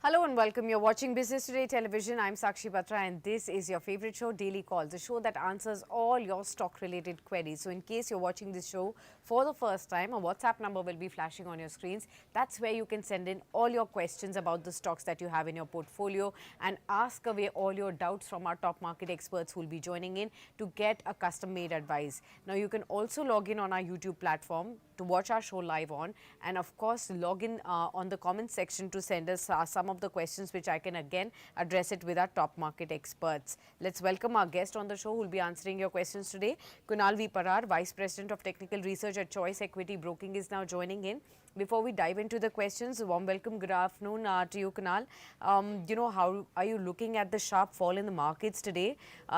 Hello and welcome. You're watching Business Today Television. I'm Sakshi Batra and this is your favorite show, Daily Calls, the show that answers all your stock-related queries. So in case you're watching this show for the first time, a WhatsApp number will be flashing on your screens. That's where you can send in all your questions about the stocks that you have in your portfolio and ask away all your doubts from our top market experts who will be joining in to get a custom-made advice. Now you can also log in on our YouTube platform to watch our show live on, and of course log in on the comment section to send us some of the questions which I can again address it with our top market experts. Let's welcome our guest on the show who will be answering your questions today. Kunal V. Parar, Vice President of Technical Research at Choice Equity Broking, is now joining in. Before we dive into the questions, a warm welcome, good afternoon to you, Kunal. How are you looking at the sharp fall in the markets today?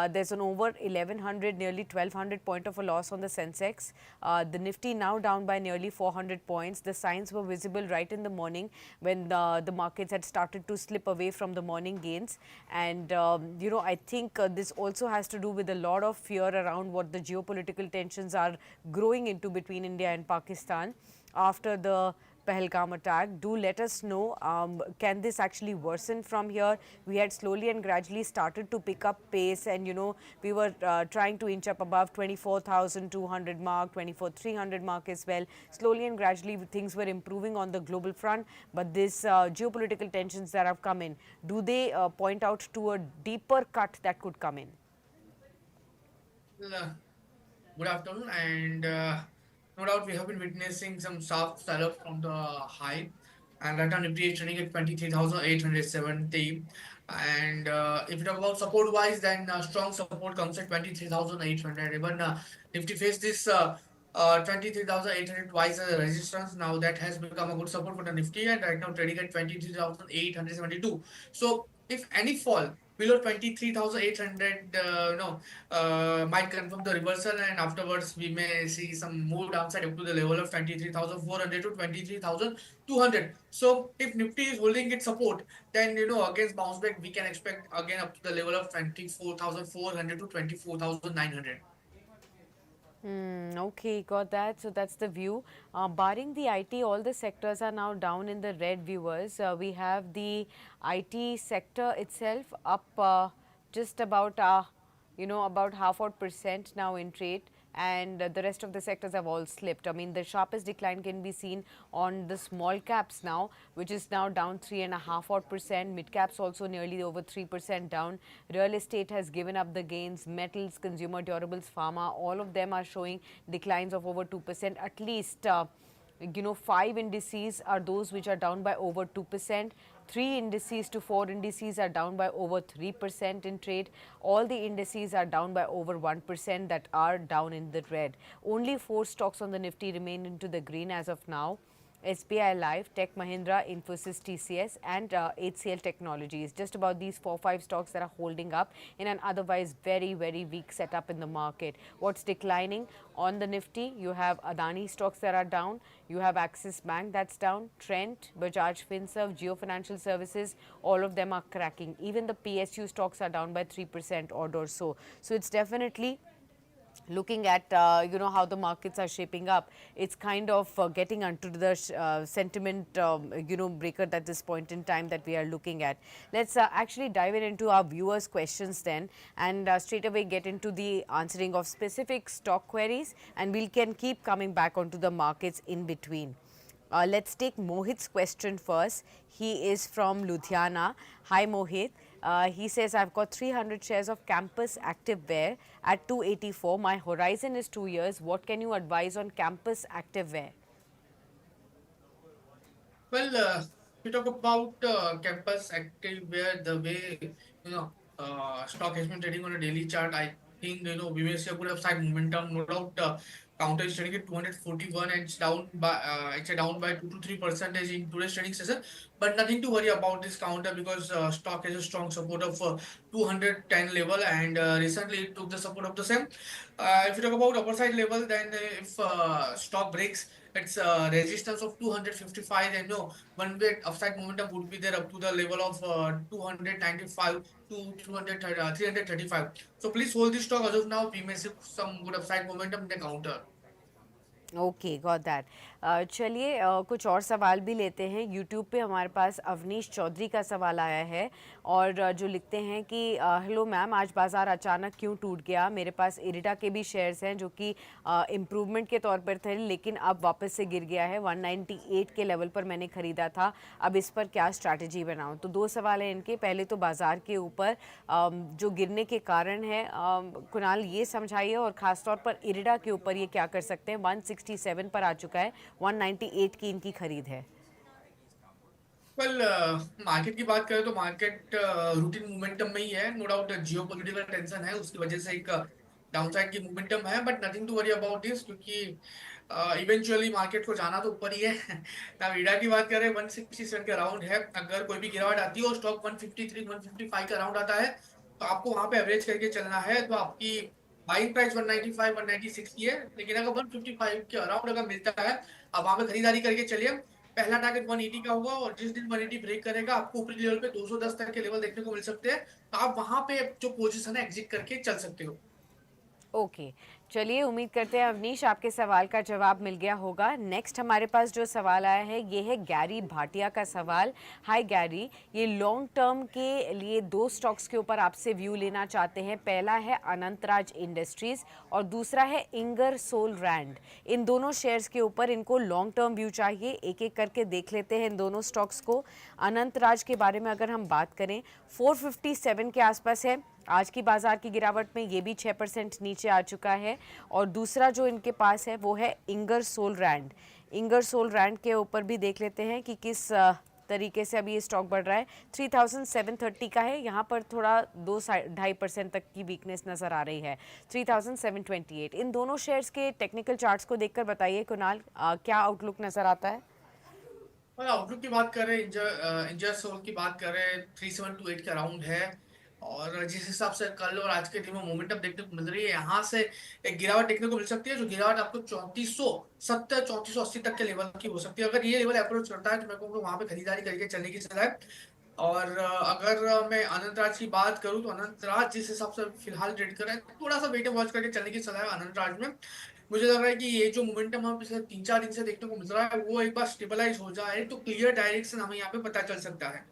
There's an over 1100, nearly 1200 point of a loss on the Sensex. The Nifty now down by nearly 400 points. The signs were visible right in the morning when the markets had started to slip away from the morning gains. And, I think this also has to do with a lot of fear around what the geopolitical tensions are growing into between India and Pakistan after the Pahalgam attack. Do let us know, can this actually worsen from here? We had slowly and gradually started to pick up pace, and we were trying to inch up above 24,200 mark, 24,300 mark as well. Slowly and gradually things were improving on the global front, but this geopolitical tensions that have come in, do they point out to a deeper cut that could come in? Well, good afternoon, and no doubt we have been witnessing some sharp sell-off from the high, and right now Nifty is trading at 23,870. And if you talk about support-wise, then strong support comes at 23,800. Even Nifty faced this 23,800 twice as a resistance. Now that has become a good support for the Nifty, and right now trading at 23,872. So if any fall below 23,800, might confirm the reversal, and afterwards we may see some more downside up to the level of 23,400 to 23,200. So if Nifty is holding its support, then against bounce back we can expect again up to the level of 24,400 to 24,900. Okay, got that. So that's the view. Barring the IT, all the sectors are now down in the red, viewers. We have the IT sector itself up just about about half odd percent now in trade, and the rest of the sectors have all slipped. I mean, the sharpest decline can be seen on the small caps now, which is now down 3.5 odd percent. Mid caps also nearly over 3% down. Real estate has given up the gains. Metals, consumer durables, pharma, all of them are showing declines of over 2%. At least, five indices are those which are down by over 2%. Three indices to four indices are down by over 3% in trade. All the indices are down by over 1% that are down in the red. Only four stocks on the Nifty remain into the green as of now. SBI Life, Tech Mahindra, Infosys TCS, and HCL Technologies. Just about these 4-5 stocks that are holding up in an otherwise very, very weak setup in the market. What's declining on the Nifty? You have Adani stocks that are down. You have Axis Bank that's down. Trent, Bajaj Finserv, Geo Financial Services, all of them are cracking. Even the PSU stocks are down by 3% odd or so. So it's definitely looking at how the markets are shaping up. It's kind of getting onto the sentiment breaker at this point in time that we are looking at. Let's actually dive into our viewers questions then, and straight away get into the answering of specific stock queries, and we can keep coming back onto the markets in between. Let's take Mohit's question first. He is from Ludhiana. Hi Mohit. He says, I've got 300 shares of Campus Activewear at 284. My horizon is 2 years. What can you advise on Campus Activewear? Well, we talk about campus active where the way stock has been trading on a daily chart. I think we may see a good upside momentum. No doubt, counter is trading at 241 and it's down by 2 to 3% in today's trading session. But nothing to worry about this counter because stock has a strong support of 210 level, and recently it took the support of the same. If you talk about upper side level, then if stock breaks its resistance of 255, then no one way upside momentum would be there up to the level of 295 to 200, 335. So please hold this stock as of now. We may see some good upside momentum in the counter. Okay, got that. चलिए कुछ और सवाल भी लेते हैं। YouTube पे हमारे पास अवनीश चौधरी का सवाल आया है और जो लिखते हैं कि हेलो मैम, आज बाज़ार अचानक क्यों टूट गया? मेरे पास इरिटा के भी शेयर्स हैं जो कि इम्प्रूवमेंट के तौर पर थे, लेकिन अब वापस से गिर गया है। 198 के लेवल पर मैंने ख़रीदा था, अब इस पर क्या स्ट्रैटेजी बनाऊँ? तो दो सवाल हैं इनके। पहले तो बाज़ार के ऊपर जो गिरने के कारण है, कुणाल ये समझाइए, और ख़ासतौर पर इरिडा के ऊपर ये क्या कर सकते हैं? 167 पर आ चुका है, 198 की इनकी खरीद है। वेल, मार्केट की बात करें तो मार्केट रूटीन मोमेंटम में ही है। No doubt geopolitical tension है, उसकी वजह से एक डाउनसाइड की मोमेंटम है, but nothing to worry about this, क्योंकि इवेंचुअली मार्केट को जाना तो ऊपर ही है। ना वीडा की बात करें, 167 का राउंड है। अगर कोई भी गिरावट आती है और स्टॉक 153 155 का राउंड आता है, तो आपको वहां पे एवरेज करके चलना है। तो आपकी बाइंग प्राइस 195 196 की है, लेकिन अगर 155 के अराउंड अगर मिलता है, आप वहां पे खरीदारी करके चलिए। पहला टारगेट 180 का होगा, और जिस दिन 180 ब्रेक करेगा, आपको ऊपरी लेवल पे 210 तक के लेवल देखने को मिल सकते हैं। तो आप वहां पे जो पोजीशन है एग्जिट करके चल सकते हो। ओके, चलिए उम्मीद करते हैं अवनीश आपके सवाल का जवाब मिल गया होगा। नेक्स्ट हमारे पास जो सवाल आया है ये है गैरी भाटिया का सवाल। हाय गैरी, ये लॉन्ग टर्म के लिए दो स्टॉक्स के ऊपर आपसे व्यू लेना चाहते हैं। पहला है अनंतराज इंडस्ट्रीज और दूसरा है इंगर सोल रैंड। इन दोनों शेयर्स के ऊपर इनको लॉन्ग टर्म व्यू चाहिए। एक एक करके देख लेते हैं इन दोनों स्टॉक्स को। अनंतराज के बारे में अगर हम बात करें, 457 के आसपास है। आज की बाजार की गिरावट में ये भी 6% नीचे आ चुका है। और दूसरा जो इनके पास है वो है Ingersoll Rand. Ingersoll Rand के ऊपर भी देख लेते हैं कि किस तरीके से अभी ये स्टॉक बढ़ रहा है। 3730 का है, यहाँ पर थोड़ा 2-2.5% तक की वीकनेस नज़र आ रही है। 3728। इन दोनों शेयर्स के टेक्निकल चार्ट्स को देखकर बताइए कुणाल, क्या आउटलुक नज़र आता है? और आउटलुक की बात करें, इंजर सोल की बात करें, 3728 का राउंड है। और जिस हिसाब से कल और आज के दिन में मोमेंटम देखने को मिल रही है, यहाँ से एक गिरावट देखने को मिल सकती है, जो गिरावट आपको 3470 3480 तक के लेवल की हो सकती है। अगर ये लेवल अप्रोच करता है, तो मैं कहूँगा वहां पे खरीदारी करके चलने की सलाह है। और अगर मैं अनंत राज की बात करूं, तो अनंत राज जिस हिसाब से फिलहाल ट्रेड कर रहा है, थोड़ा सा वेट एंड वॉच करके चलने की सलाह है अनंत राज में। मुझे लग रहा है कि ये जो मोमेंटम हमें पिछले 3-4 दिन से देखने को मिल रहा है, वो एक बार स्टेबलाइज हो जाए तो क्लियर डायरेक्शन हमें यहाँ पे पता चल सकता है।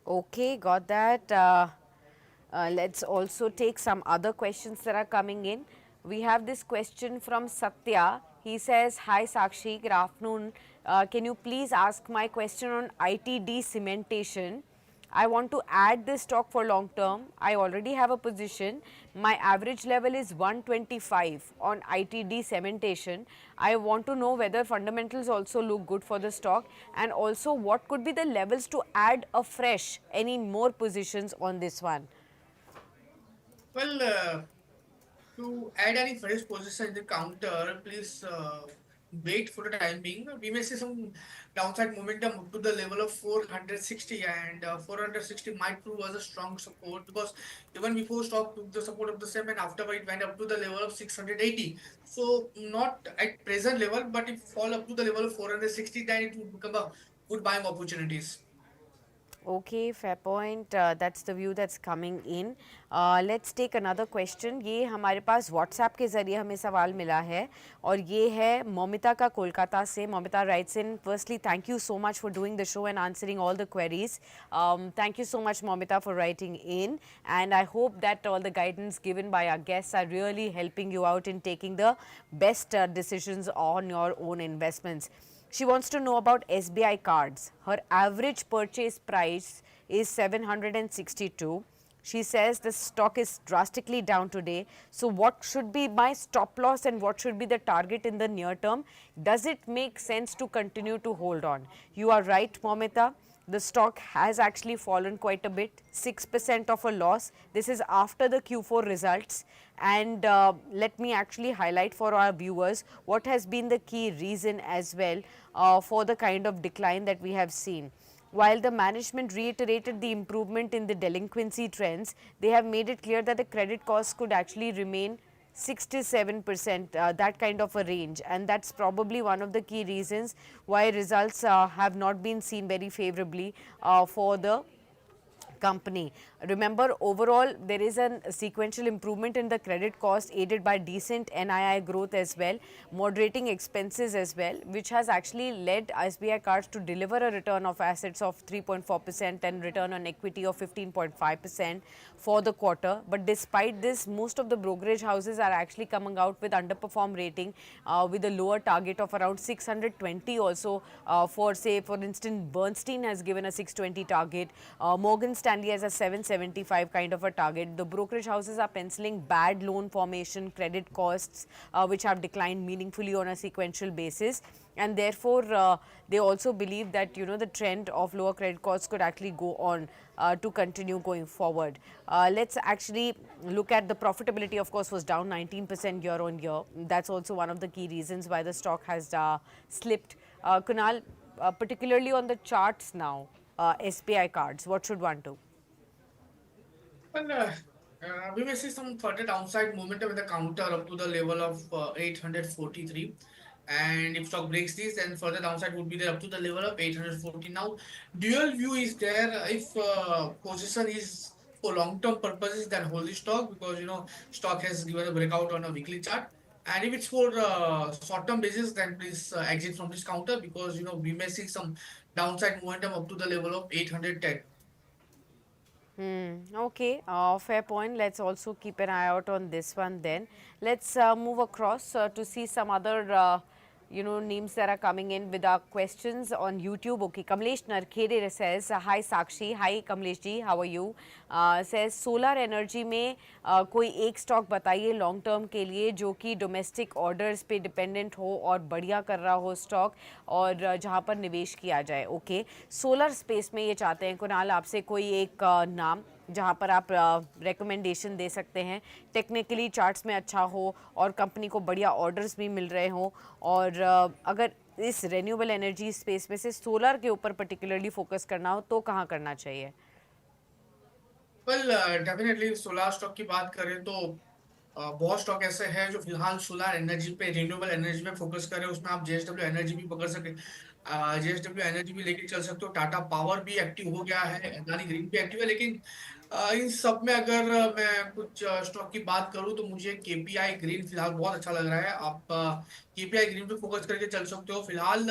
Okay, got that. Let's also take some other questions that are coming in. We have this question from Satya. He says, Hi Sakshi, good afternoon. Can you please ask my question on ITD cementation? I want to add this stock for long term. I already have a position. My average level is 125 on ITD cementation. I want to know whether fundamentals also look good for the stock, and also what could be the levels to add a fresh any more positions on this one. Well, to add any fresh position in the counter, please wait for the time being. We may see some downside momentum up to the level of 460, and 460 might prove as a strong support, because even before stock took the support of the same, and afterward it went up to the level of 680. So not at present level, but if fall up to the level of 460, then it would become a good buying opportunities. Okay, fair point. That's the view that's coming in. Let's take another question. ये हमारे पास WhatsApp के ज़रिए हमें सवाल मिला है और ये है मोमिता का कोलकाता से. Momita writes in, firstly thank you so much for doing the show and answering all the queries. Thank you so much Momita for writing in, and I hope that all the guidance given by our guests are really helping you out in taking the best decisions on your own investments. She wants to know about SBI cards. Her average purchase price is 762. She says the stock is drastically down today. So what should be my stop loss and what should be the target in the near term? Does it make sense to continue to hold on? You are right, Momita. The stock has actually fallen quite a bit, 6% of a loss. This is after the Q4 results. And let me actually highlight for our viewers what has been the key reason as well for the kind of decline that we have seen. While the management reiterated the improvement in the delinquency trends, they have made it clear that the credit costs could actually remain 6 to 7%, that kind of a range, and that's probably one of the key reasons why results have not been seen very favorably for the company. Remember, overall, there is a sequential improvement in the credit cost aided by decent NII growth as well, moderating expenses as well, which has actually led SBI cards to deliver a return of assets of 3.4% and return on equity of 15.5% for the quarter. But despite this, most of the brokerage houses are actually coming out with underperform rating with a lower target of around 620 also for, say, for instance, Bernstein has given a 620 target, Morgan Stanley has a 775 kind of a target. The brokerage houses are penciling bad loan formation, credit costs, which have declined meaningfully on a sequential basis, and therefore they also believe that the trend of lower credit costs could actually go on to continue going forward. Let's actually look at the profitability. Of course, was down 19% year on year. That's also one of the key reasons why the stock has slipped. Kunal, particularly on the charts now, SBI cards, what should one do? Well, we may see some further downside momentum in the counter up to the level of 843. And if stock breaks this, then further downside would be there up to the level of 840. Now, dual view is there if position is for long-term purposes, then hold the stock because stock has given a breakout on a weekly chart. And if it's for short-term basis, then please exit from this counter because we may see some downside momentum up to the level of 810. Okay, fair point. Let's also keep an eye out on this one then. Let's move across to see some other, names that are coming in with our questions on YouTube. Okay, Kamlesh Narkhede says, hi Sakshi, hi Kamlesh ji, how are you? Says, solar energy में कोई एक stock बताइए long term के लिए जो कि domestic orders पे dependent हो और बढ़िया कर रहा हो स्टॉक और जहां पर निवेश किया जाए. ओके, सोलर स्पेस में ये चाहते हैं कुणाल आपसे कोई एक नाम जहां पर आप रिकमेंडेशन दे सकते हैं, टेक्निकली चार्ट्स में अच्छा हो और कंपनी को बढ़िया ऑर्डर्स भी मिल रहे हों, और अगर इस रेन्यूएबल एनर्जी स्पेस में से सोलर के ऊपर पर्टिकुलरली फोकस करना हो तो कहाँ करना चाहिए? वेल डेफिनेटली सोलार स्टॉक की बात करें तो बहुत स्टॉक ऐसे हैं जो फिलहाल सोलर एनर्जी पे रिन्यूएबल एनर्जी पे फोकस कर रहे हैं. उसमें आप जेएसडब्ल्यू एनर्जी भी पकड़ सके, जेएसडब्ल्यू एनर्जी भी लेके चल सकते हो. टाटा पावर भी एक्टिव हो गया है, अदानी ग्रीन भी एक्टिव है. लेकिन इन सब में अगर मैं कुछ स्टॉक की बात करूं तो मुझे केपीआई ग्रीन फिलहाल बहुत अच्छा लग रहा है. आप केपीआई ग्रीन पे फोकस करके चल सकते हो. फिलहाल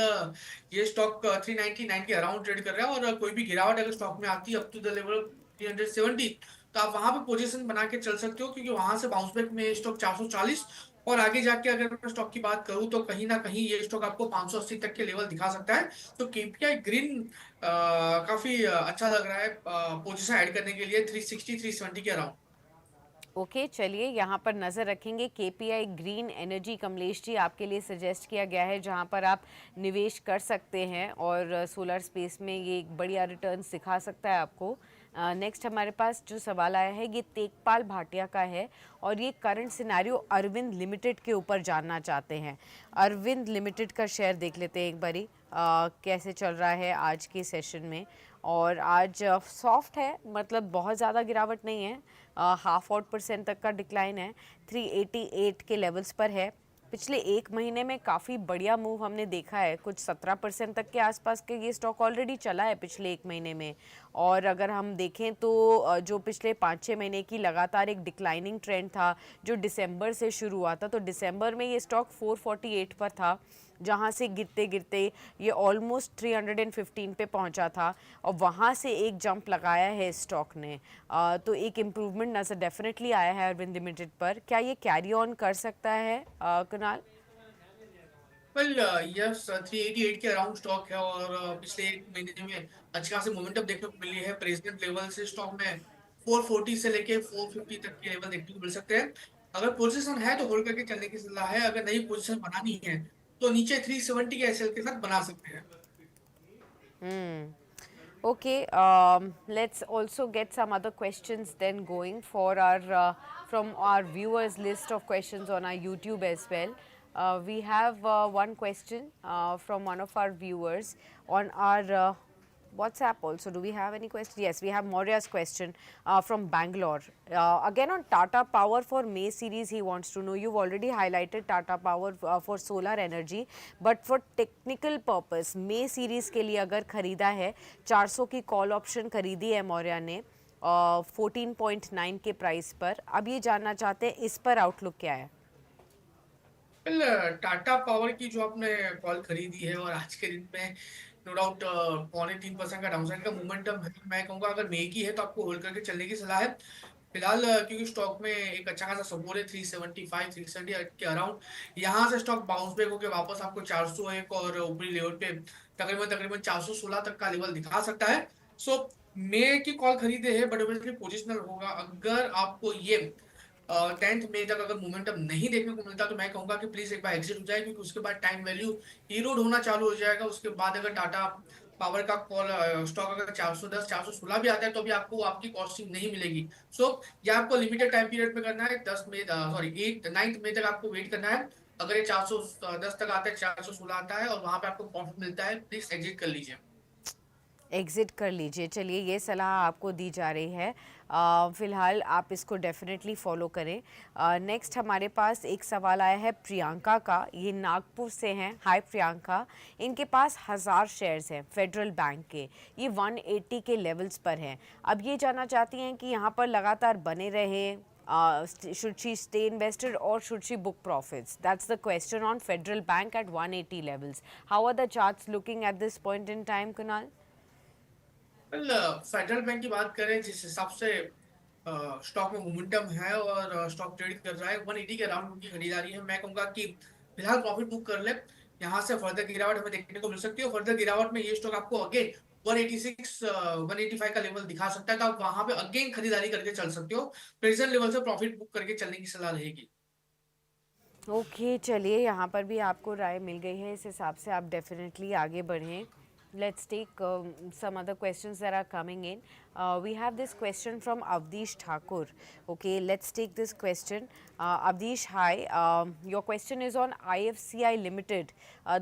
ये स्टॉक 399 के अराउंड ट्रेड कर रहा है और कोई भी गिरावट अगर स्टॉक में आती है अप टू द लेवल 370, तो आप वहां पे पोजीशन बना के चल सकते हो क्योंकि वहां से बाउंस बैक में स्टॉक 440 और आगे जाके अगर मैं स्टॉक की बात करूं तो कहीं ना कहीं ये स्टॉक आपको 580 तक के लेवल दिखा सकता है. तो केपीआई ग्रीन काफी अच्छा लग रहा है पोजीशन ऐड करने के लिए 360 370 के अराउंड. ओके, चलिए यहाँ पर नज़र रखेंगे. KPI green energy Kamlesh ji आपके लिए सजेस्ट किया गया है जहाँ पर आप निवेश कर सकते हैं और सोलर स्पेस में ये एक बढ़िया रिटर्न दिखा सकता है आपको. नेक्स्ट हमारे पास जो सवाल आया है ये तेजपाल भाटिया का है और ये करंट सिनेरियो अरविंद लिमिटेड के ऊपर जानना चाहते हैं. अरविंद लिमिटेड का शेयर देख लेते हैं एक बारी कैसे चल रहा है आज के सेशन में. और आज सॉफ्ट है, मतलब बहुत ज़्यादा गिरावट नहीं है, 0.5% तक का डिक्लाइन है, 388 के लेवल्स पर है. पिछले एक महीने में काफ़ी बढ़िया मूव हमने देखा है, कुछ 17% तक के आसपास के ये स्टॉक ऑलरेडी चला है पिछले एक महीने में. और अगर हम देखें तो जो पिछले 5-6 महीने की लगातार एक डिक्लाइनिंग ट्रेंड था जो दिसंबर से शुरू हुआ था, तो दिसंबर में ये स्टॉक 448 पर था जहाँ से गिरते गिरते ये ऑलमोस्ट 315 पे पहुँचा था और वहाँ से एक जंप लगाया है स्टॉक ने. तो एक इम्प्रूवमेंट नज़र डेफिनेटली आया है अरविंद लिमिटेड पर. क्या ये कैरी ऑन कर सकता है कुणाल? वेल यस 388 के अराउंड स्टॉक है और पिछले एक महीने में अच्छी खासी मोमेंटम देखने को मिली है. प्रेसिडेंट लेवल से स्टॉक में 440 से लेके 450 तक के लेवल देखने को मिल सकते हैं. अगर पोजीशन है तो होल्ड करके चलने की सलाह है. अगर नई पोजीशन बनानी है तो नीचे 370 के एसएल के साथ बना सकते हैं. Okay, let's also get some other questions then going for our from our viewers list of questions on our YouTube as well. We have one question from one of our viewers on our WhatsApp also. Do we have any question? Yes, we have Maurya's question from Bangalore. Again on Tata Power for May series, he wants to know. You've already highlighted Tata Power for solar energy, but for technical purpose, May series के लिए अगर खरीदा है 400 की call option खरीदी है मौर्या ने 14.9 के प्राइस पर. अब ये जानना चाहते हैं इस पर आउटलुक क्या है. वेल टाटा पावर की जो आपने कॉल खरीदी है और आज के दिन में नो डाउट 0.3% का डाउनसाइड का मोमेंटम है, मैं कहूंगा अगर मे की है तो आपको होल्ड करके चलने की सलाह है फिलहाल, क्योंकि स्टॉक में एक अच्छा खासा सपोर्ट है 375 370 के अराउंड. यहाँ से स्टॉक बाउंस बैक होकर वापस आपको 401 और ऊपरी लेवल पे तकरीबन तकरीबन 416 तक का लेवल दिखा सकता है. सो मे की कॉल खरीदे है बट ऑब्वियसली पोजिशनल होगा. अगर आपको ये 10th मई तक अगर मोमेंटम नहीं देखने को मिलता तो मैं कहूंगा कि प्लीज एक बार एग्जिट हो जाए, क्योंकि उसके बाद टाइम वैल्यू इरोड होना चालू हो जाएगा. उसके बाद अगर टाटा पावर का कॉल स्टॉक अगर 410 416 भी आता है तो भी आपको आपकी कॉस्टिंग नहीं मिलेगी. सो ये आपको लिमिटेड टाइम पीरियड पे करना है. 10 मई सॉरी 9th मई तक आपको वेट करना है. अगर ये 410 तक आता है 416 आता है और वहां पे आपको प्रॉफिट मिलता है, प्लीज एग्जिट कर लीजिए. एग्ज़िट कर लीजिए. चलिए ये सलाह आपको दी जा रही है. फ़िलहाल आप इसको डेफिनेटली फॉलो करें. नेक्स्ट हमारे पास एक सवाल आया है प्रियंका का. ये नागपुर से हैं. हाय प्रियंका. इनके पास 1000 शेयर्स हैं फेडरल बैंक के. ये 180 के लेवल्स पर हैं. अब ये जानना चाहती हैं कि यहाँ पर लगातार बने रहे. Should she stay invested or should she book profits? That's the question on Federal Bank at 180 levels. How are the charts looking at this point in time, Kunal? Well federal bank की बात करें जिस हिसाब से stock में momentum है और stock trade कर रहा है 180 के अराउंड की खरीदारी है, मैं कहूंगा कि फिलहाल प्रॉफिट बुक कर ले. यहाँ से फर्दर गिरावट हमें देखने को मिल सकती है. फर्दर गिरावट में ये स्टॉक आपको अगेन 186 185 का लेवल दिखा सकता है, तो आप वहां पे अगेन खरीदारी करके चल सकते हो. प्रेजेंट लेवल से प्रॉफिट बुक करके चलने की सलाह रहेगी. ओके चलिए यहाँ पर भी आपको राय मिल गई है. इस हिसाब से आप डेफिनेटली आगे बढ़ें. Let's take some other questions that are coming in. We have this question from Avdish Thakur. Okay, let's take this question. Avdish, hi. Your question is on IFCI Limited.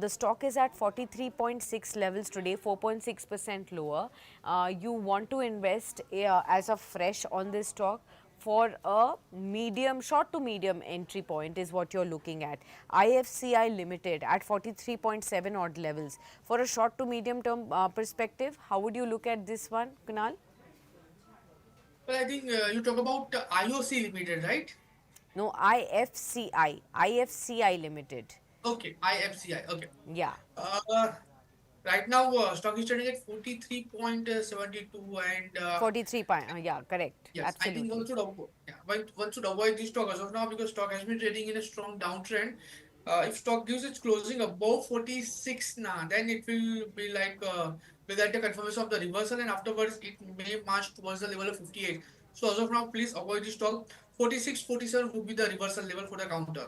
The stock is at 43.6 levels today, 4.6% lower. You want to invest as a fresh on this stock for a medium, short to medium entry point is what you're looking at. IFCI Limited at 43.7 odd levels. For a short to medium term perspective, how would you look at this one, Kunal? Well, I think you talk about IOC Limited, right? No, IFCI Limited. Okay, IFCI. Okay. Yeah. Uh, right now, stock is trading at 43.72 and 43 point, yeah, correct. yes, I think Absolutely. one should avoid this stock as of now because stock has been trading in a strong downtrend. If stock gives its closing above 46 now, then it will be like will get a confirmation of the reversal and afterwards it may march towards the level of 58. So as of now, please avoid this stock. 46, 47 would be the reversal level for the counter.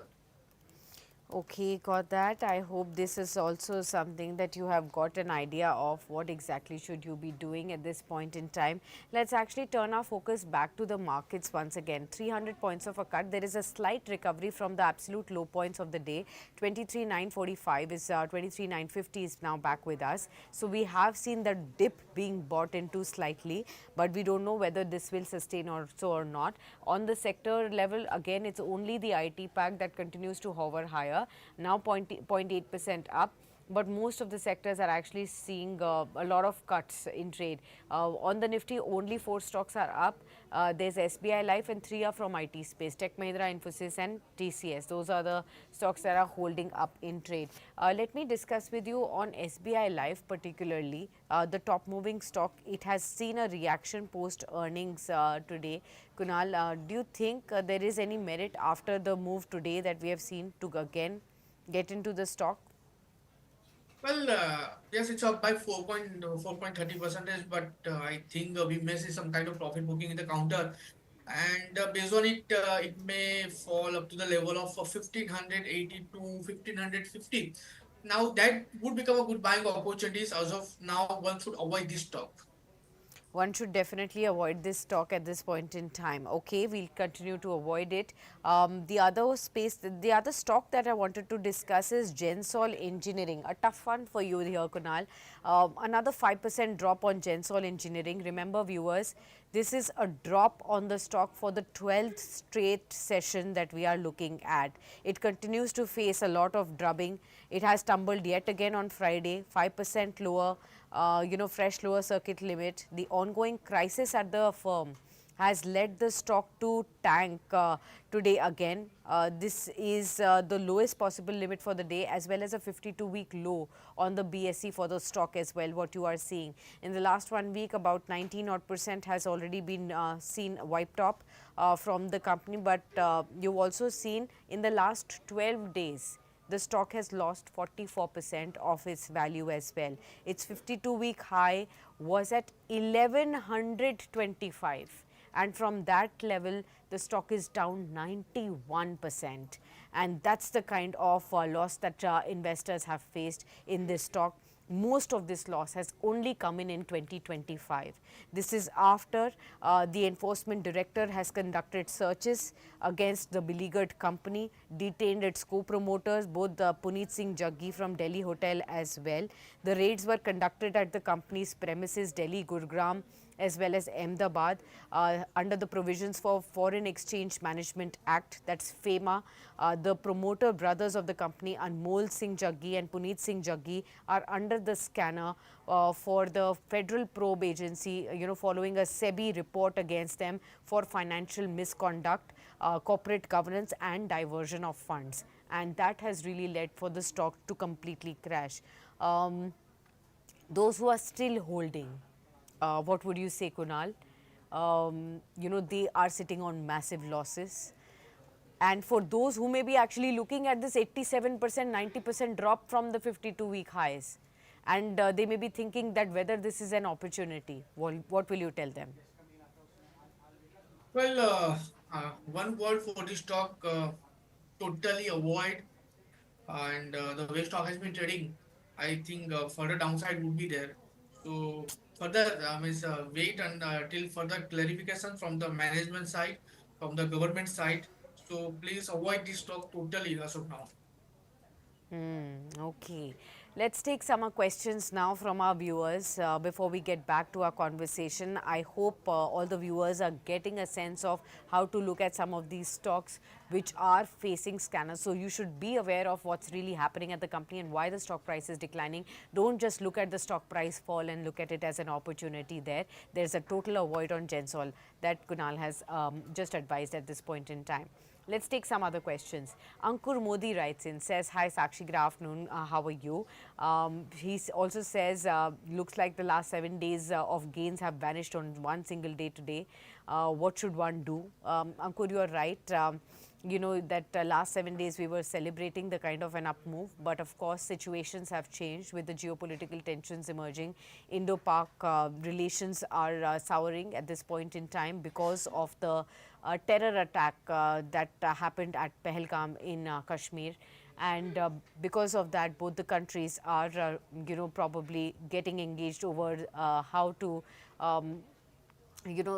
Okay, got that. I hope this is also something that you have got an idea of what exactly should you be doing at this point in time. Let's actually turn our focus back to the markets once again. 300 points of a cut. There is a slight recovery from the absolute low points of the day. 23,945 is 23,950 is now back with us. So we have seen the dip being bought into slightly, but we don't know whether this will sustain also or not. On the sector level, again, it's only the IT pack that continues to hover higher. Now 0.8% up, but most of the sectors are actually seeing a lot of cuts in trade. On the Nifty, only 4 stocks are up. There's SBI Life and 3 are from IT space, Tech Mahindra, Infosys and TCS. Those are the stocks that are holding up in trade. Let me discuss with you on SBI Life particularly, the top moving stock. It has seen a reaction post earnings today. Kunal, do you think there is any merit after the move today that we have seen to again get into the stock? Well, yes, it's up by 4.30 percentage, but I think we may see some kind of profit booking in the counter, and based on it, it may fall up to the level of 1580 to 1550. Now that would become a good buying opportunities. As of now, one should avoid this stock. One should definitely avoid this stock at this point in time. Okay, we'll continue to avoid it. The other stock that I wanted to discuss is Gensol Engineering. A tough one for you here, Kunal. Another 5% drop on Gensol Engineering. Remember, viewers, this is a drop on the stock for the 12th straight session that we are looking at. It continues to face a lot of drubbing. It has tumbled yet again on Friday, 5% lower, fresh lower circuit limit. The ongoing crisis at the firm has led the stock to tank today again. This is the lowest possible limit for the day, as well as a 52-week low on the BSE for the stock as well, what you are seeing. In the last 1 week, about 19 odd percent has already been seen wiped off from the company, but you've also seen in the last 12 days the stock has lost 44% of its value as well. Its 52-week high was at 1125, and from that level the stock is down 91%, and that's the kind of loss that investors have faced in this stock. Most of this loss has only come in 2025. This is after the enforcement director has conducted searches against the beleaguered company, detained its co-promoters, both the Puneet Singh Jaggi from Delhi Hotel as well. The raids were conducted at the company's premises, Delhi, Gurugram, as well as Ahmedabad, under the provisions for Foreign Exchange Management Act, that's FEMA. The promoter brothers of the company, Anmol Singh Jaggi and Puneet Singh Jaggi, are under the scanner for the Federal Probe Agency, following a SEBI report against them for financial misconduct, corporate governance and diversion of funds. And that has really led for the stock to completely crash. Those who are still holding, what would you say, Kunal? They are sitting on massive losses. And for those who may be actually looking at this 87%, 90% drop from the 52-week highs, and they may be thinking that whether this is an opportunity, what will you tell them? Well, one word for the stock, totally avoid. And the way stock has been trading, I think further downside would be there. So further, means wait and till further clarification from the management side, from the government side. So please avoid this stock totally as of now. Okay. Let's take some questions now from our viewers before we get back to our conversation. I hope all the viewers are getting a sense of how to look at some of these stocks which are facing scanners. So you should be aware of what's really happening at the company and why the stock price is declining. Don't just look at the stock price fall and look at it as an opportunity there. There's a total avoid on Gensol that Kunal has just advised at this point in time. Let's take some other questions. Ankur Modi writes in, says, hi Sakshi, good afternoon, how are you? He also says, looks like the last 7 days of gains have vanished on one single day today. What should one do? Ankur, you are right. That last 7 days we were celebrating the kind of an up move, but of course situations have changed with the geopolitical tensions emerging. Indo-Pak relations are souring at this point in time because of the terror attack that happened at Pahalgam in Kashmir, and because of that both the countries are probably getting engaged over how to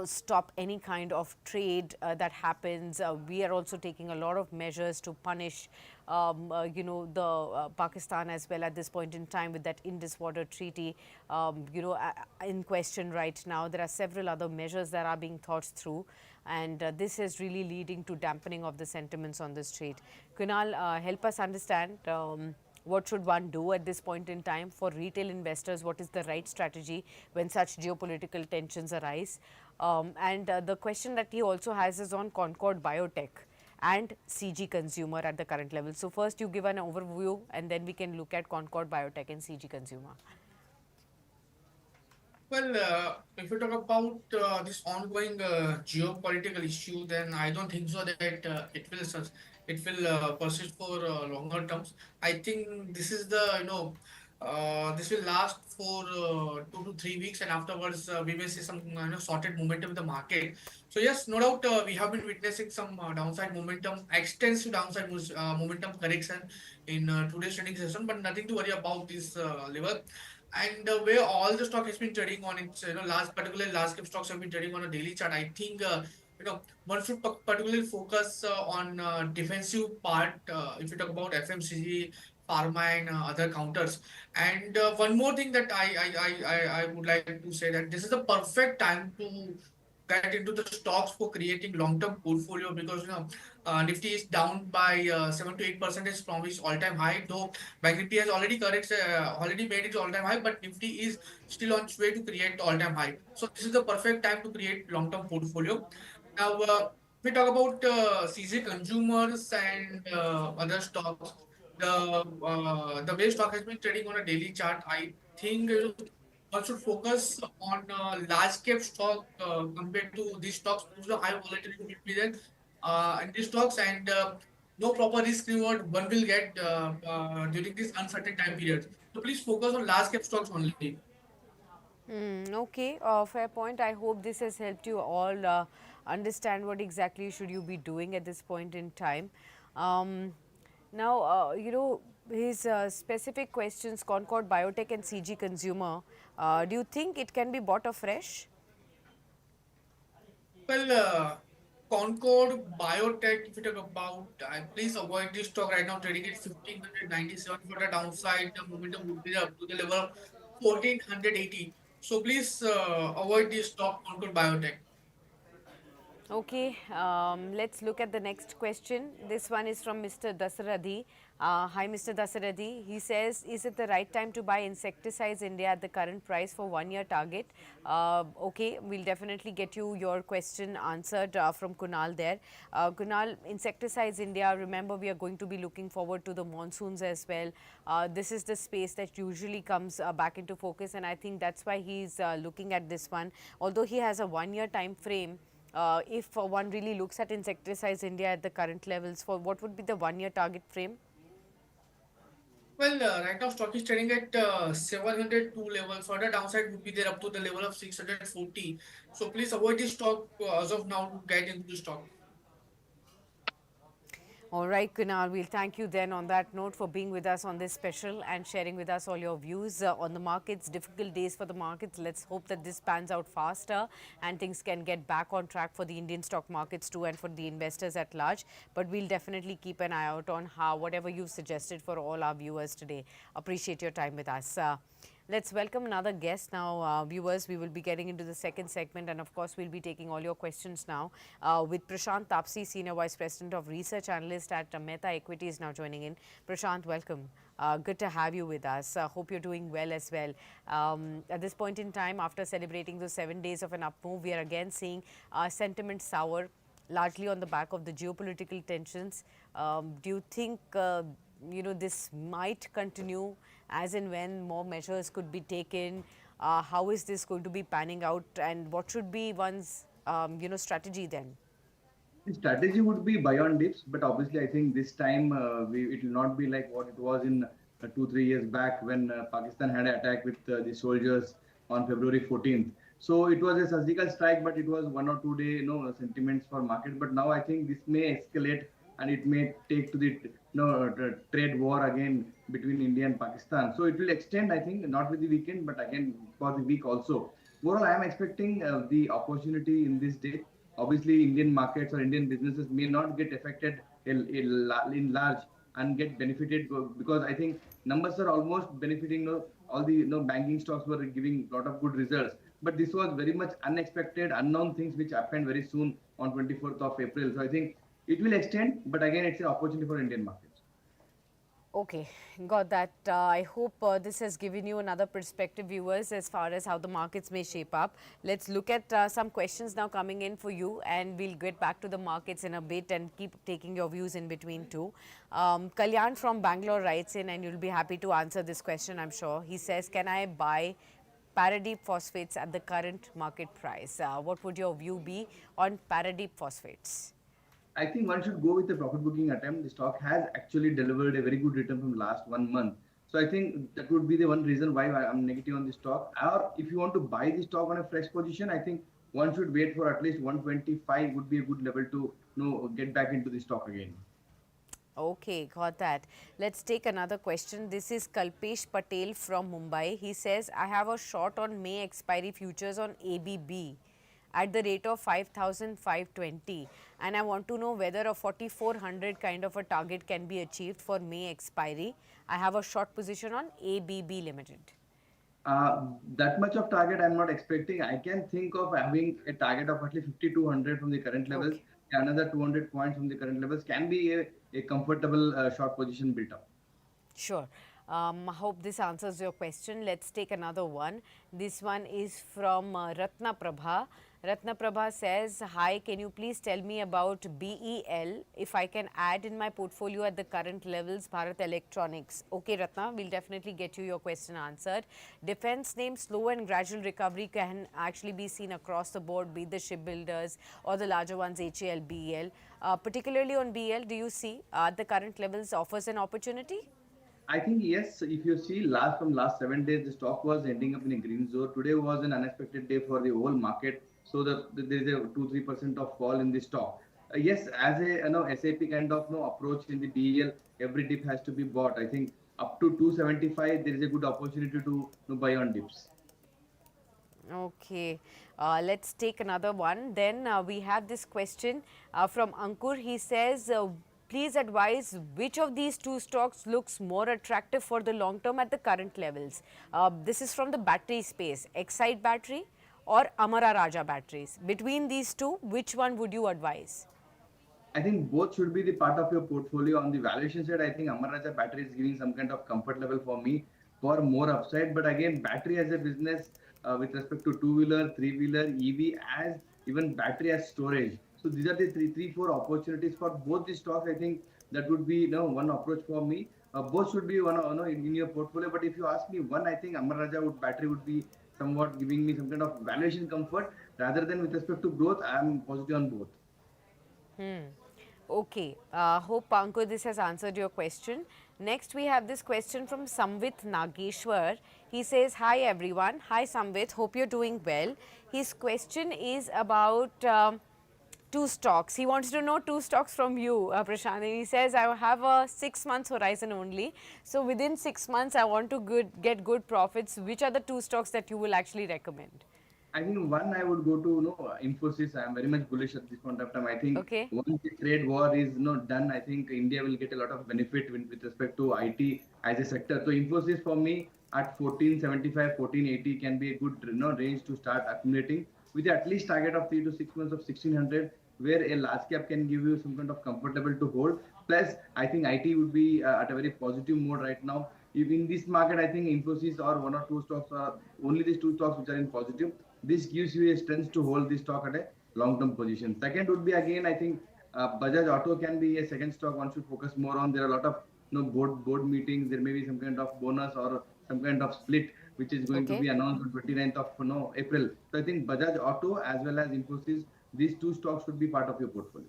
stop any kind of trade that happens. We are also taking a lot of measures to punish the Pakistan as well at this point in time with that Indus Water Treaty in question right now. There are several other measures that are being thought through, and this is really leading to dampening of the sentiments on this trade. Kunal, help us understand what should one do at this point in time for retail investors? What is the right strategy when such geopolitical tensions arise? And the question that he also has is on Concord Biotech and CG Consumer at the current level. So first you give an overview and then we can look at Concord Biotech and CG Consumer. Well, if you talk about this ongoing geopolitical issue, then I don't think so that it will persist for longer terms. I think this is the this will last for 2 to 3 weeks, and afterwards we may see some sorted momentum in the market. So yes, no doubt we have been witnessing some downside momentum, extensive downside momentum correction in today's trading session, but nothing to worry about this level. and the way all the stock has been trading on its, particularly large cap stocks have been trading on a daily chart, I think one should particularly focus on defensive part if you talk about FMCG, pharma, and other counters. And one more thing that I would like to say that this is the perfect time to get into the stocks for creating long-term portfolio, because Nifty is down by 7 to 8% from its all-time high. Though Bank Nifty has already made its all-time high, but Nifty is still on its way to create all-time high. So this is the perfect time to create long-term portfolio. Now, we talk about CG consumers and other stocks. The way stock has been trading on a daily chart, I think one should focus on large cap stock compared to these stocks. Also, high volatility will be there in these stocks, and no proper risk reward one will get during this uncertain time period. So please focus on large cap stocks only. Okay, fair point. I hope this has helped you all understand what exactly should you be doing at this point in time. Um, now, his specific questions, Concord Biotech and CG Consumer, do you think it can be bought afresh? Well, Concord Biotech, if you talk about, please avoid this stock right now, trading at 1597 for the downside. The momentum would be up to the level of 1480. So please avoid this stock, Concord Biotech. Okay, let's look at the next question. This one is from Mr. Dasaradhi. Hi, Mr. Dasaradhi. He says, is it the right time to buy insecticides India at the current price for 1 year target? Okay, we'll definitely get you your question answered from Kunal there. Kunal, insecticides India, remember we are going to be looking forward to the monsoons as well. This is the space that usually comes back into focus, and I think that's why he's looking at this one. Although he has a 1 year time frame, if one really looks at insecticides India at the current levels, for what would be the 1 year target frame? Well, right now stock is trading at 702 level. Further downside would be there up to the level of 640. So please avoid this stock as of now to get into the stock. All right, Kunal, we'll thank you then on that note for being with us on this special and sharing with us all your views on the markets. Difficult days for the markets. Let's hope that this pans out faster and things can get back on track for the Indian stock markets too and for the investors at large. But we'll definitely keep an eye out on how whatever you've suggested for all our viewers today. Appreciate your time with us. Let's welcome another guest now, viewers. We will be getting into the second segment, and of course, we'll be taking all your questions now with Prashant Tapsi, Senior Vice President of Research Analyst at Mehta Equities, now joining in. Prashant, welcome. Good to have you with us. Hope you're doing well as well. At this point in time, after celebrating those 7 days of an up move, we are again seeing sentiment sour, largely on the back of the geopolitical tensions. Do you think this might continue as and when more measures could be taken? How is this going to be panning out, and what should be one's strategy then? The strategy would be buy on dips, but obviously, I think this time it will not be like what it was in 2 3 years back when Pakistan had an attack with the soldiers on February 14th. So it was a surgical strike, but it was 1 or 2 day, sentiments for market. But now I think this may escalate and it may take to the trade war again between India and Pakistan. So it will extend, I think, not with the weekend, but again for the week also. Overall, I am expecting the opportunity in this day. Obviously, Indian markets or Indian businesses may not get affected in large and get benefited because I think numbers are almost benefiting. All the banking stocks were giving a lot of good results, but this was very much unexpected, unknown things which happened very soon on 24th of April. So I think it will extend, but again, it's an opportunity for Indian markets. Okay, got that. I hope this has given you another perspective, viewers, as far as how the markets may shape up. Let's look at some questions now coming in for you, and we'll get back to the markets in a bit and keep taking your views in between too. Kalyan from Bangalore writes in, and you'll be happy to answer this question, I'm sure. He says, can I buy Paradeep phosphates at the current market price? What would your view be on Paradeep phosphates? I think one should go with the profit booking attempt. The stock has actually delivered a very good return from last 1 month. So I think that would be the one reason why I'm negative on the stock. Or if you want to buy the stock on a fresh position, I think one should wait for at least 125 would be a good level to get back into the stock again. Okay, got that. Let's take another question. This is Kalpesh Patel from Mumbai. He says, I have a short on May expiry futures on ABB at the rate of 5,520, and I want to know whether a 4,400 kind of a target can be achieved for May expiry. I have a short position on ABB Limited. That much of target I'm not expecting. I can think of having a target of at least 5,200 from the current levels. Okay. Another 200 points from the current levels can be a comfortable short position built up. Sure. I hope this answers your question. Let's take another one. This one is from Ratna Prabha. Ratna Prabha says, hi, can you please tell me about BEL if I can add in my portfolio at the current levels, Bharat Electronics? Okay, Ratna, we'll definitely get you your question answered. Defense name slow and gradual recovery can actually be seen across the board, be the shipbuilders or the larger ones, HAL, BEL. Particularly on BEL, do you see the current levels offers an opportunity? I think yes. If you see last 7 days, the stock was ending up in a green zone. Today was an unexpected day for the whole market. So there is a 2-3% of fall in the stock. Yes, as a SAP kind of approach in the BEL, every dip has to be bought. I think up to 275, there is a good opportunity to buy on dips. Okay, let's take another one. Then we have this question from Ankur. He says, please advise which of these two stocks looks more attractive for the long term at the current levels. This is from the battery space, Excite Battery or Amara Raja Batteries. Between these two, which one would you advise? I think both should be the part of your portfolio. On the valuation side, I think Amara Raja battery is giving some kind of comfort level for me for more upside. But again, battery as a business with respect to two-wheeler, three-wheeler, EV, as even battery as storage. So these are the four opportunities for both the stocks. I think that would be one approach for me. Both should be one in your portfolio. But if you ask me one, I think Amara Raja battery would be somewhat giving me some kind of valuation comfort rather than with respect to growth. I am positive on both. Okay, hope Panko this has answered your question. Next we have this question from Samvit Nageshwar. He says, hi everyone. Hi Samvit, hope you're doing well. His question is about two stocks. He wants to know two stocks from you, Prashant. And he says, I have a 6 months horizon only. So within 6 months, I want to get good profits. Which are the two stocks that you will actually recommend? I think one I would go to Infosys. I am very much bullish at this point of time. I think Okay. once the trade war is done, I think India will get a lot of benefit with respect to IT as a sector. So Infosys for me at 1475, 1480 can be a good range to start accumulating with at least target of 3 to 6 months of 1600, where a large cap can give you some kind of comfortable to hold. Plus, I think IT would be at a very positive mode right now. If in this market, I think Infosys or one or two stocks are only these two stocks which are in positive. This gives you a strength to hold this stock at a long-term position. Second would be again, I think Bajaj Auto can be a second stock one should focus more on. There are a lot of board meetings. There may be some kind of bonus or some kind of split which is going to Okay. be announced on 29th of April. So I think Bajaj Auto as well as Infosys, these two stocks should be part of your portfolio.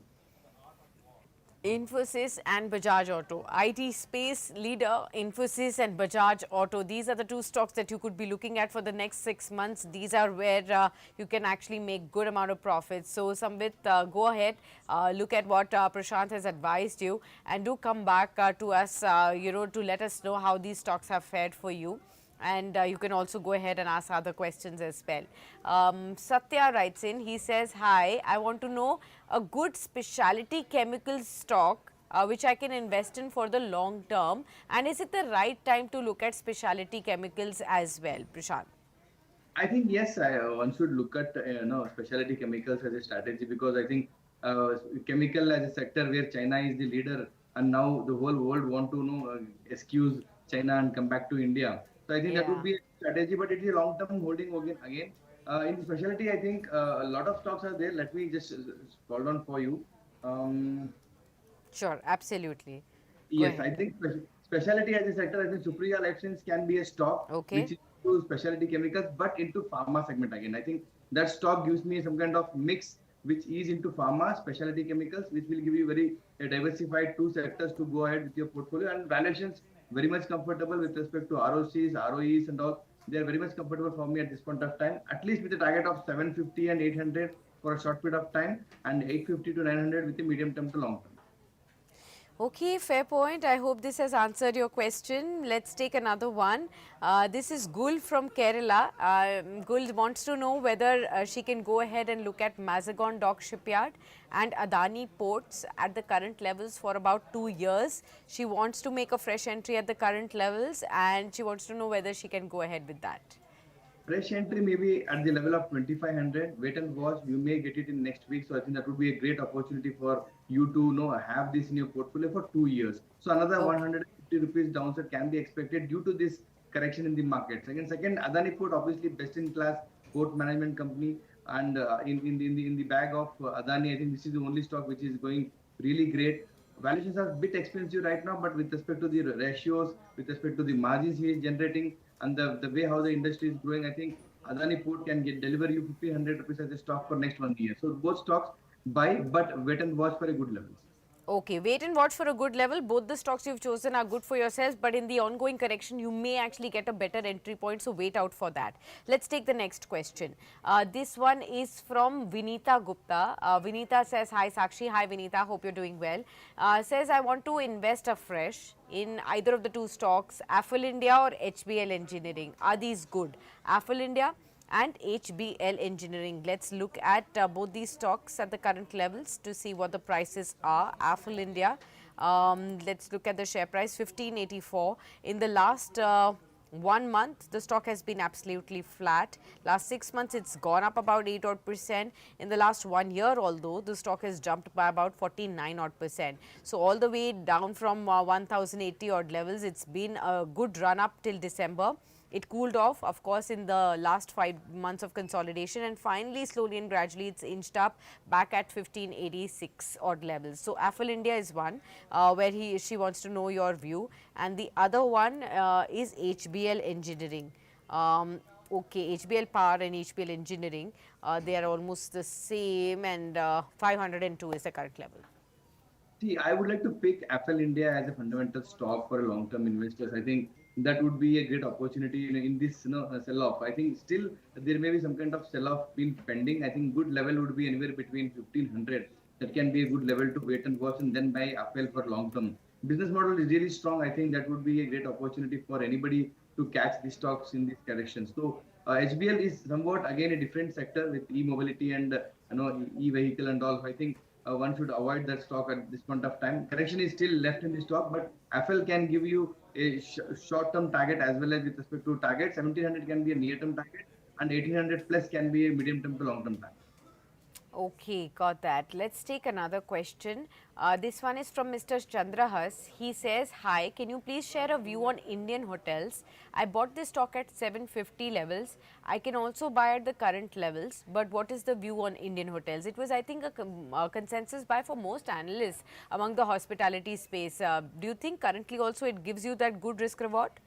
Infosys and Bajaj Auto. IT space leader, Infosys and Bajaj Auto. These are the two stocks that you could be looking at for the next 6 months. These are where you can actually make good amount of profits. So Sambit, go ahead, look at what Prashant has advised you and do come back to us, to let us know how these stocks have fared for you. And you can also go ahead and ask other questions as well. Satya writes in, he says, hi, I want to know a good specialty chemical stock which I can invest in for the long term, and is it the right time to look at specialty chemicals as well, Prashant? I think yes, one should look at specialty chemicals as a strategy because I think chemical as a sector where China is the leader and now the whole world want to excuse China and come back to India. So I think that would Yeah. be a strategy, but it is a long-term holding again. In the specialty, I think a lot of stocks are there. Let me just scroll down for you. Um, Sure, absolutely. Go Yes, ahead. I think specialty as a sector, I think Supriya Elections can be a stock Okay. which is into specialty chemicals but into pharma segment again. I think that stock gives me some kind of mix which is into pharma, specialty chemicals, which will give you very diversified two sectors to go ahead with your portfolio and valuations very much comfortable with respect to ROCs, ROEs and all. They are very much comfortable for me at this point of time, at least with a target of 750 and 800 for a short period of time and 850 to 900 with a medium term to long term. Okay, fair point. I hope this has answered your question. Let's take another one. This is Gul from Kerala. Gul wants to know whether she can go ahead and look at Mazagon Dock Shipyard and Adani Ports at the current levels for about 2 years. She wants to make a fresh entry at the current levels and she wants to know whether she can go ahead with that. Fresh entry maybe at the level of 2500. Wait and watch. You may get it in next week. So I think that would be a great opportunity for you to have this in your portfolio for 2 years. So another Okay. 150 rupees downside can be expected due to this correction in the markets. Again, second, Adani Port obviously best in class port management company, and in the bag of Adani, I think this is the only stock which is going really great. Valuations are a bit expensive right now, but with respect to the ratios, with respect to the margins he is generating, and the way how the industry is growing, I think Adani Port can deliver you 1,500 rupees as a stock for next 1 year. So both stocks buy, but wait and watch for a good levels. Okay, wait and watch for a good level. Both the stocks you've chosen are good for yourselves, but in the ongoing correction, you may actually get a better entry point. So wait out for that. Let's take the next question. This one is from Vinita Gupta. Vinita says, "Hi Sakshi, hi Vinita. Hope you're doing well." Says, "I want to invest afresh in either of the two stocks, Affle India or HBL Engineering. Are these good? Affle India and HBL Engineering." Let's look at both these stocks at the current levels to see what the prices are. Affle India, let's look at the share price, 1584. In the last 1 month, the stock has been absolutely flat. Last 6 months, it's gone up about 8 odd percent. In the last 1 year, although the stock has jumped by about 49 odd percent. So all the way down from 1080 odd levels, it's been a good run up till December. It cooled off, of course, in the last 5 months of consolidation, and finally, slowly and gradually, it's inched up back at 1586 odd levels. So, Affle India is one where she wants to know your view, and the other one is HBL Engineering. Okay, HBL Power and HBL Engineering, they are almost the same, and 502 is the current level. See, I would like to pick Apple India as a fundamental stock for long-term investors. I think that would be a great opportunity in this sell-off. I think still there may be some kind of sell-off been pending. I think good level would be anywhere between 1500. That can be a good level to wait and watch and then buy Apple for long-term. Business model is really strong. I think that would be a great opportunity for anybody to catch the stocks in this correction. So HBL is somewhat again a different sector with e-mobility and e-vehicle and all. I think one should avoid that stock at this point of time. Correction is still left in the stock, but FL can give you a short-term target as well as with respect to target. 1700 can be a near-term target, and 1800 plus can be a medium-term to long-term target. Okay, got that. Let's take another question. This one is from Mr. Chandrahas. He says, "Hi, can you please share a view on Indian hotels? I bought this stock at 750 levels. I can also buy at the current levels, but what is the view on Indian hotels?" It was, I think, a consensus buy for most analysts among the hospitality space. Do you think currently also it gives you that good risk reward?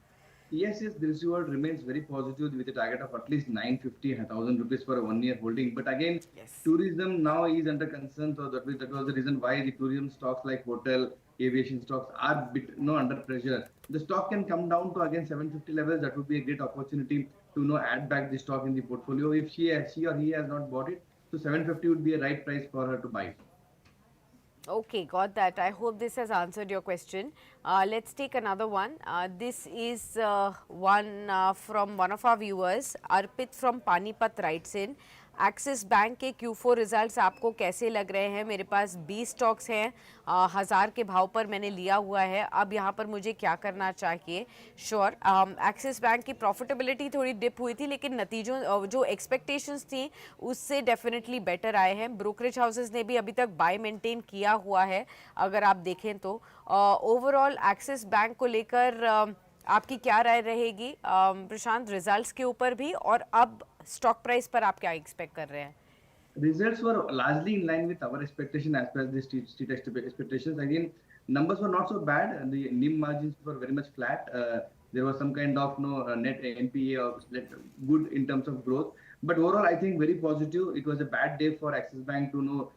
Yes, this reward remains very positive with a target of at least 950,000 rupees for a 1 year holding. But again, Yes. tourism now is under concern. So that was the reason why the tourism stocks like hotel, aviation stocks are bit under pressure. The stock can come down to again 750 levels. That would be a great opportunity to add back the stock in the portfolio if she or he has not bought it. So 750 would be a right price for her to buy. Okay, got that. I hope this has answered your question. Let's take another one. This is one from one of our viewers. Arpit from Panipat writes in, "axis bank के Q4 results आपको कैसे लग रहे हैं? मेरे पास 20 stocks हैं, 1000 के भाव पर मैंने लिया हुआ है, अब यहाँ पर मुझे क्या करना चाहिए?" श्योर, एक्सिस बैंक की प्रॉफिटेबिलिटी थोड़ी डिप हुई थी, लेकिन नतीजों जो एक्सपेक्टेशंस थी उससे डेफिनेटली बेटर आए हैं। ब्रोकरेज हाउसेस ने भी अभी तक बाय मेंटेन किया हुआ है अगर आप देखें तो। ओवरऑल एक्सिस बैंक को लेकर आपकी क्या राय रहेगी प्रशांत, रिजल्ट्स के ऊपर भी, और अब स्टॉक प्राइस पर आप क्या एक्सपेक्ट कर रहे हैं? Results were largely in line with our expectation as per the street expectations. Again, numbers were not so bad, and the NIM margins were very much flat. There was some kind of net NPA or good in terms of growth. But overall, I think very positive. It was a bad day for Axis Bank to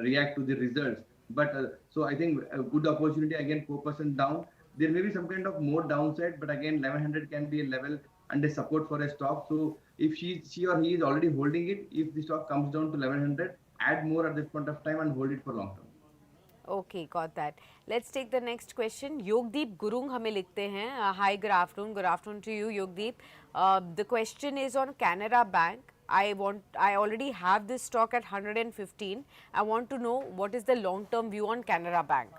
react to the results. But so I think a good opportunity again, 4% down. There may be some kind of more downside, but again, 1100 can be a level and a support for a stock. So if she or he is already holding it, if the stock comes down to 1100, add more at this point of time and hold it for long term. Okay, got that. Let's take the next question. Yogdeep Gurung हमें लिखते हैं. Hi, good afternoon. Good afternoon to you, Yogdeep. The question is on Canara Bank. I already have this stock at 115. I want to know what is the long-term view on Canara Bank.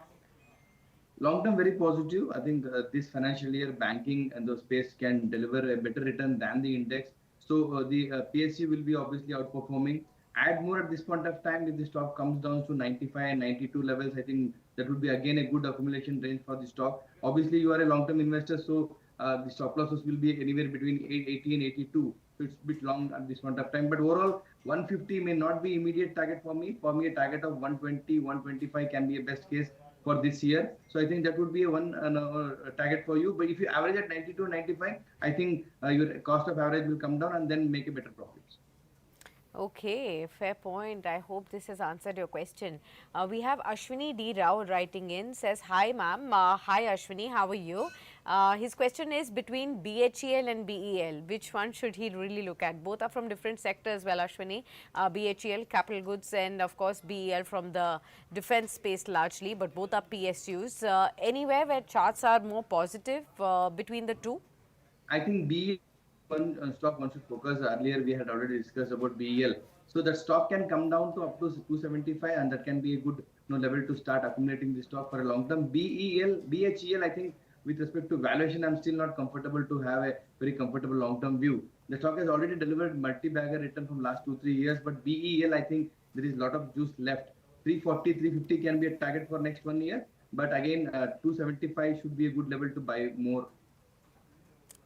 Long term, very positive. I think this financial year, banking and the space can deliver a better return than the index. So the PSU will be obviously outperforming. Add more at this point of time. If the stock comes down to 95 and 92 levels, I think that would be again a good accumulation range for the stock. Obviously, you are a long-term investor, so the stop losses will be anywhere between 80 and 82. So it's a bit long at this point of time. But overall, 150 may not be immediate target for me. For me, a target of 120, 125 can be a best case for this year. So I think that would be a one target for you. But if you average at 92 or 95, I think your cost of average will come down and then make a better profits. Okay, fair point. I hope this has answered your question. We have Ashwini D. Rao writing in, says, Hi ma'am, hi Ashwini, how are you? His question is between BHEL and BEL, which one should he really look at? Both are from different sectors, well Ashwini, BHEL, capital goods, and of course BEL from the defense space largely, but both are PSUs. Anywhere where charts are more positive between the two? I think BEL one stock one should focus. Earlier we had already discussed about BEL. So that stock can come down to up to 275, and that can be a good level to start accumulating the stock for a long term. BHEL, I think with respect to valuation, I'm still not comfortable to have a very comfortable long term view. The stock has already delivered multi-bagger return from last 2-3 years, but BEL, I think there is a lot of juice left. 340, 350 can be a target for next 1 year, but again, 275 should be a good level to buy more.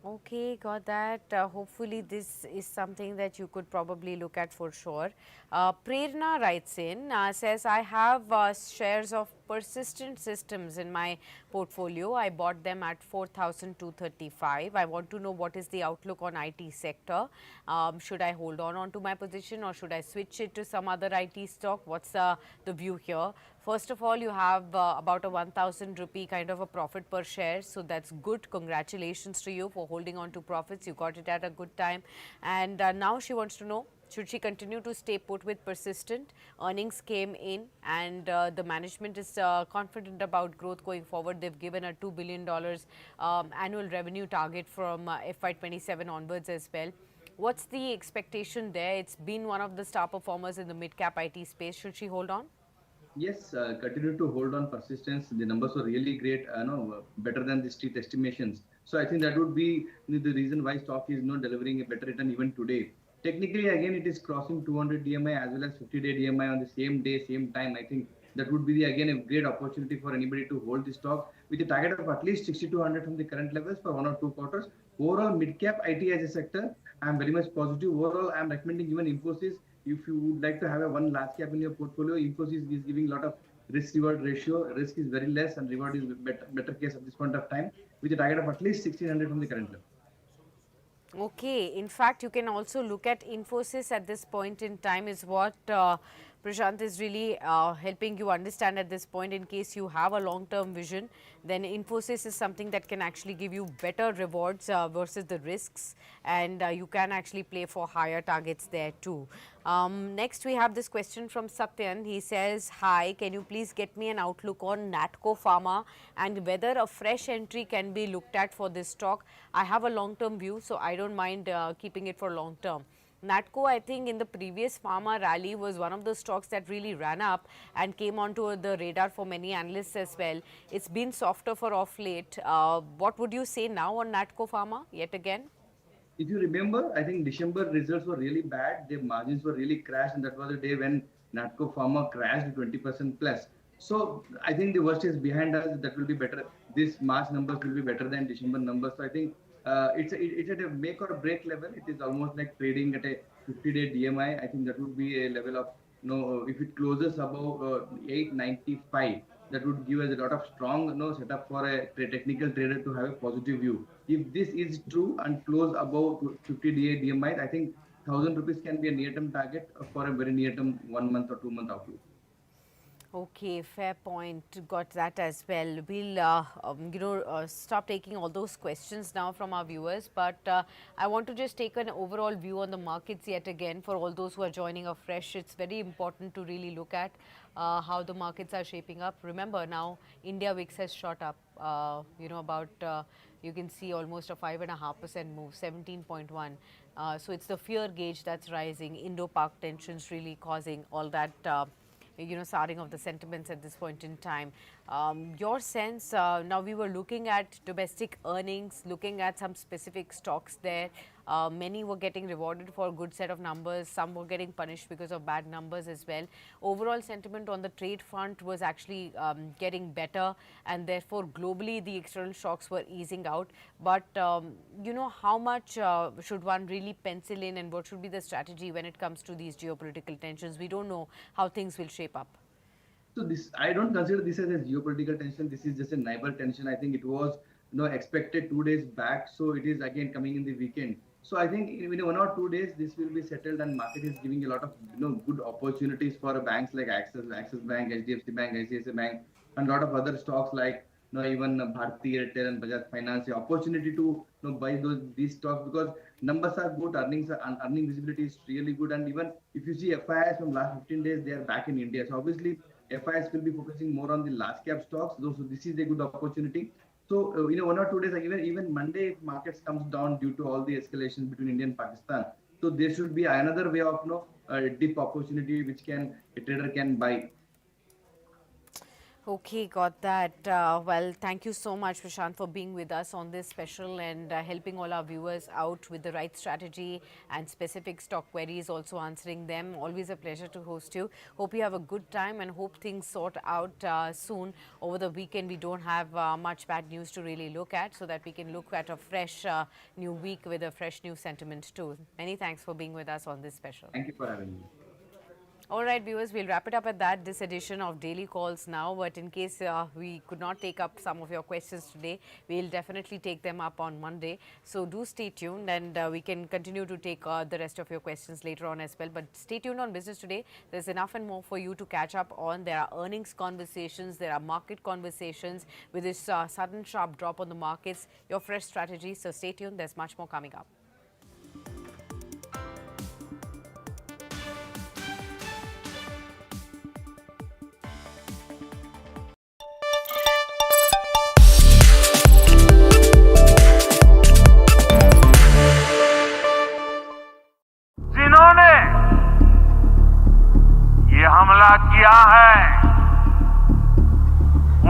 Okay, got that. Hopefully, this is something that you could probably look at for sure. Prerna writes in, says, I have shares of persistent systems in my portfolio. I bought them at 4,235. I want to know what is the outlook on IT sector. Should I hold on to my position or should I switch it to some other IT stock? What's the view here? First of all, you have about a 1000 rupee kind of a profit per share. So that's good. Congratulations to you for holding on to profits. You got it at a good time. And now she wants to know, should she continue to stay put with Persistent? Earnings came in and the management is confident about growth going forward. They've given a $2 billion annual revenue target from FY27 onwards as well. What's the expectation there? It's been one of the star performers in the mid-cap IT space. Should she hold on? Yes, continue to hold on persistence. The numbers were really great, better than the street estimations. So I think that would be the reason why stock is not delivering a better return even today. Technically, again, it is crossing 200 DMI as well as 50-day DMI on the same day, same time. I think that would be again a great opportunity for anybody to hold the stock with a target of at least 6200 from the current levels for 1 or 2 quarters. Overall, mid-cap IT as a sector, I am very much positive. Overall, I am recommending even Infosys. If you would like to have a one large cap in your portfolio, Infosys is giving a lot of risk reward ratio. Risk is very less and reward is better case at this point of time with a target of at least 1600 from the current level. Okay, in fact, you can also look at Infosys at this point in time is what Prashant is really helping you understand at this point. In case you have a long-term vision, then Infosys is something that can actually give you better rewards versus the risks, and you can actually play for higher targets there too. Next, we have this question from Satyan. He says, hi, can you please get me an outlook on Natco Pharma and whether a fresh entry can be looked at for this stock? I have a long-term view, so I don't mind keeping it for long term. Natco, I think in the previous pharma rally was one of the stocks that really ran up and came onto the radar for many analysts as well. It's been softer for off late. What would you say now on Natco Pharma yet again? If you remember, I think December results were really bad. Their margins were really crashed, and that was the day when Natco Pharma crashed 20% plus. So I think the worst is behind us. That will be better. This March numbers will be better than December numbers. So I think it's at a make or break level. It is almost like trading at a 50-day DMI. I think that would be a level of if it closes above 895, that would give us a lot of strong setup for a technical trader to have a positive view. If this is true and close above 50-day DMI, I think 1000 rupees can be a near-term target for a very near-term 1 month or 2 month outlook. Okay, fair point. Got that as well. We'll, stop taking all those questions now from our viewers. But I want to just take an overall view on the markets yet again for all those who are joining afresh. It's very important to really look at how the markets are shaping up. Remember now, India VIX has shot up, about, you can see almost a 5.5% move, 17.1. So it's the fear gauge that's rising. Indo-Pak tensions really causing all that, souring of the sentiments at this point in time. Your sense, now we were looking at domestic earnings, looking at some specific stocks there. Many were getting rewarded for a good set of numbers. Some were getting punished because of bad numbers as well. Overall sentiment on the trade front was actually getting better, and therefore globally the external shocks were easing out. But how much should one really pencil in, and what should be the strategy when it comes to these geopolitical tensions? We don't know how things will shape up. So this, I don't consider this as a geopolitical tension. This is just a neighbor tension. I think it was, expected 2 days back. So it is again coming in the weekend. So I think in 1 or 2 days this will be settled, and market is giving a lot of good opportunities for banks like Axis Bank, HDFC Bank, ICICI Bank, and a lot of other stocks like even Bharti Airtel and Bajaj Finance. The opportunity to buy these stocks because numbers are good, earning visibility is really good, and even if you see FIIs from last 15 days, they are back in India. So obviously FIs will be focusing more on the large cap stocks. So this is a good opportunity. So 1 or 2 days, like even Monday, if markets comes down due to all the escalations between India and Pakistan, so there should be another way of dip opportunity which a trader can buy. Okay, got that. Well, thank you so much, Prashant, for being with us on this special and helping all our viewers out with the right strategy and specific stock queries, also answering them. Always a pleasure to host you. Hope you have a good time and hope things sort out soon. Over the weekend, we don't have much bad news to really look at, so that we can look at a fresh new week with a fresh new sentiment too. Many thanks for being with us on this special. Thank you for having me. All right, viewers, we'll wrap it up at that, this edition of Daily Calls now. But in case we could not take up some of your questions today, we'll definitely take them up on Monday. So do stay tuned, and we can continue to take the rest of your questions later on as well. But stay tuned on Business Today. There's enough and more for you to catch up on. There are earnings conversations, there are market conversations with this sudden sharp drop on the markets, your fresh strategy. So stay tuned. There's much more coming up. जिन्होंने ये हमला किया है,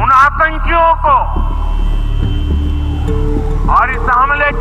उन आतंकियों को